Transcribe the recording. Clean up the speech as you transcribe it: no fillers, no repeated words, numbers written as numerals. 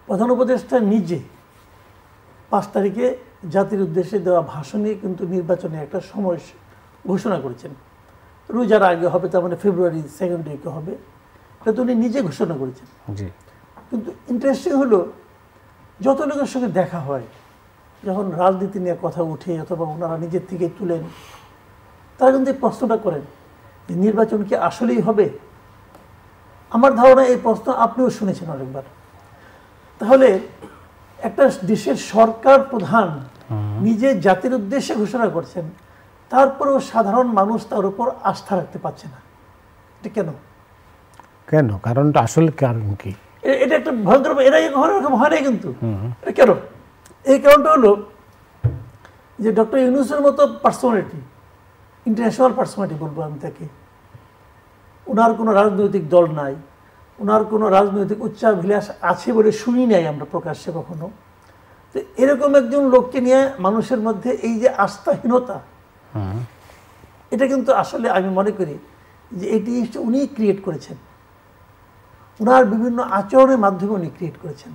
প্রধান উপদেষ্টা নিজে 5 তারিখে জাতির উদ্দেশ্যে দেওয়া ভাষণে কিন্তু নির্বাচনে একটা সময় ঘোষণা করেছেন। রোজার আগে হবে, তার মানে ফেব্রুয়ারি 2nd উইকে হবে, এটা তো উনি নিজে ঘোষণা করেছেন। কিন্তু ইন্টারেস্টিং হলো, যত লোকের সঙ্গে দেখা হয়, যখন রাজনীতি নিয়ে কথা উঠে অথবা ওনারা নিজের থেকে তুলেন, তারা কিন্তু এই প্রশ্নটা করেন যে নির্বাচন কি আসলেই হবে। আমার ধারণা এই প্রশ্ন আপনিও শুনেছেন অনেকবার। তাহলে একটা দেশের সরকার প্রধান নিজে জাতির উদ্দেশ্যে ঘোষণা করছেন, তারপরেও সাধারণ মানুষ তার উপর আস্থা রাখতে পারছে না। এটা কেন? কারণটা আসলে কারণ কি? এটা একটা ভয়ঙ্কর, এরা এরকম হয় নাই কিন্তু। এটা কেন? এই কারণটা হলো যে ডক্টর ইউনূসের মতো পার্সোনালিটি, ইন্টারন্যাশনাল পার্সোনালিটি বলবো আমি তাকে, ওনার কোনো রাজনৈতিক দল নাই, ওনার কোনো রাজনৈতিক উচ্চাভিলাষ আছে বলে শুনি নাই আমরা প্রকাশ্যে কখনো। তো এরকম একজন লোককে নিয়ে মানুষের মধ্যে এই যে আস্থাহীনতা, এটা কিন্তু আসলে আমি মনে করি যে এটি উনি ক্রিয়েট করেছেন, ওনার বিভিন্ন আচরণের মাধ্যমে উনি ক্রিয়েট করেছেন।